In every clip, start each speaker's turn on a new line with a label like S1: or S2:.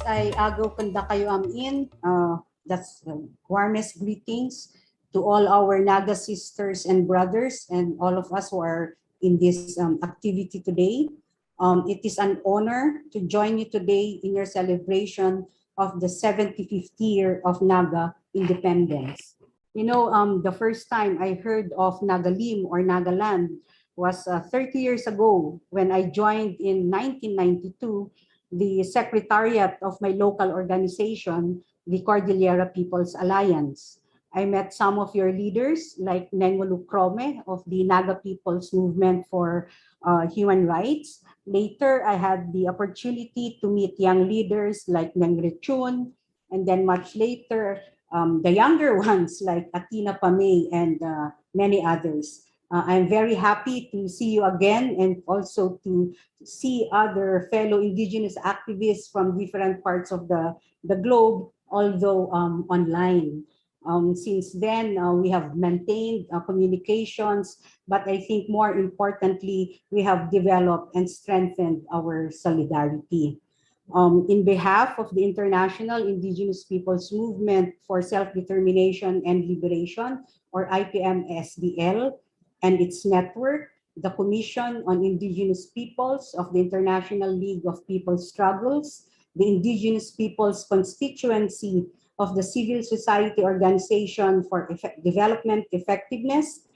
S1: ay agaw kanda kayo amin. That's warmest greetings to all our Naga sisters and brothers and all of us who are in this activity today. It is an honor to join you today in your celebration of the 75th year of Naga Independence. You know, the first time I heard of Nagalim or Nagaland was 30 years ago when I joined in 1992 the secretariat of my local organization, the Cordillera People's Alliance. I met some of your leaders like Nengolu Krome of the Naga People's Movement for Human Rights. Later, I had the opportunity to meet young leaders like Neng Rechun, and then much later, the younger ones like Atina Pamay and many others. I'm very happy to see you again and also to see other fellow Indigenous activists from different parts of the globe, although online. Since then, we have maintained communications, but I think more importantly, we have developed and strengthened our solidarity. In behalf of the International Indigenous Peoples Movement for Self-Determination and Liberation, or IPMSDL, and its network, the Commission on Indigenous Peoples of the International League of People's Struggles, the Indigenous Peoples Constituency of the Civil Society Organization for Development Effectiveness,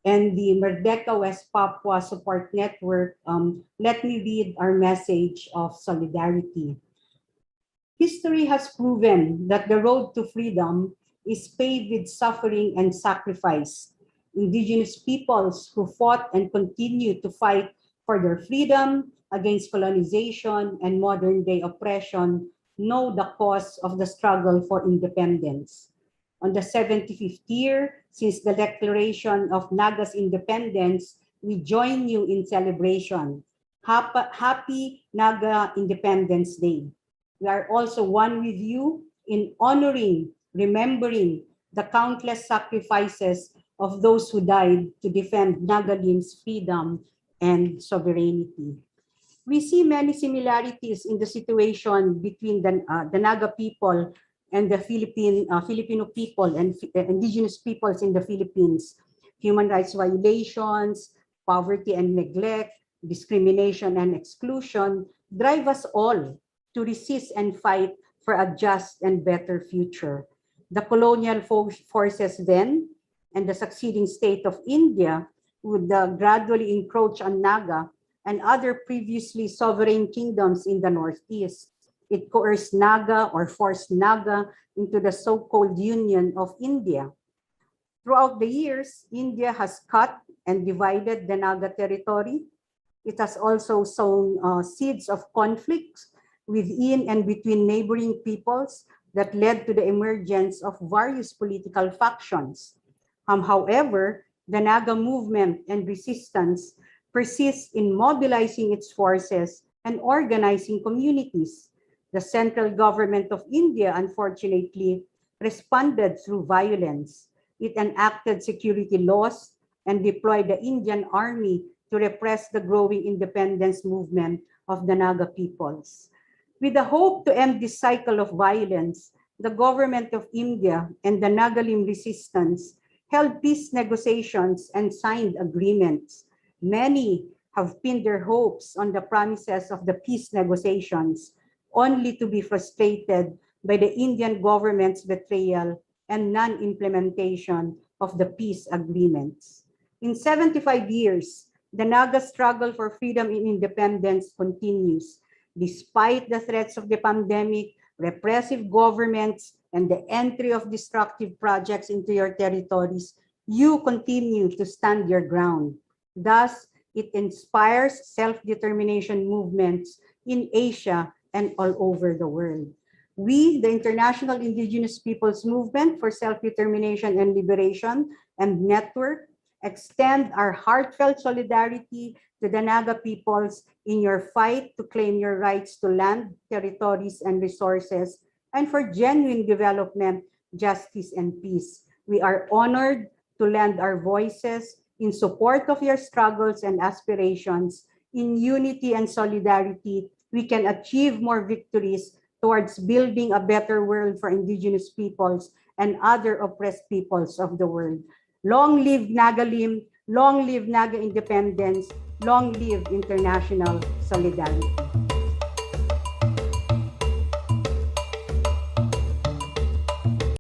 S1: and the Merdeka West Papua Support Network, let me read our message of solidarity. History has proven that the road to freedom is paved with suffering and sacrifice. Indigenous peoples who fought and continue to fight for their freedom against colonization and modern-day oppression know the cause of the struggle for independence. On the 75th year since the declaration of Naga's independence, we join you in celebration. Happy Naga Independence Day. We are also one with you in honoring, remembering the countless sacrifices of those who died to defend Nagalim's freedom and sovereignty. We see many similarities in the situation between the Naga people and the Filipino people and indigenous peoples in the Philippines. Human rights violations, poverty and neglect, discrimination and exclusion drive us all to resist and fight for a just and better future. The colonial forces then and the succeeding state of India would gradually encroach on Naga and other previously sovereign kingdoms in the Northeast. It coerced Naga or forced Naga into the so-called Union of India. Throughout the years, India has cut and divided the Naga territory. It has also sown seeds of conflicts within and between neighboring peoples that led to the emergence of various political factions. However, the Naga movement and resistance persists in mobilizing its forces and organizing communities. The central government of India, unfortunately, responded through violence. It enacted security laws and deployed the Indian army to repress the growing independence movement of the Naga peoples. With the hope to end this cycle of violence, the government of India and the Nagalim resistance held peace negotiations and signed agreements. Many have pinned their hopes on the promises of the peace negotiations, only to be frustrated by the Indian government's betrayal and non-implementation of the peace agreements. In 75 years, the Naga struggle for freedom and independence continues. Despite the threats of the pandemic, repressive governments, and the entry of destructive projects into your territories, you continue to stand your ground. Thus, it inspires self-determination movements in Asia and all over the world. We, the International Indigenous Peoples Movement for Self-Determination and Liberation and Network, extend our heartfelt solidarity to the Naga peoples in your fight to claim your rights to land, territories, and resources, and for genuine development, justice, and peace. We are honored to lend our voices in support of your struggles and aspirations. In unity and solidarity, we can achieve more victories towards building a better world for Indigenous peoples and other oppressed peoples of the world. Long live Nagalim, long live Naga Independence, long live international solidarity.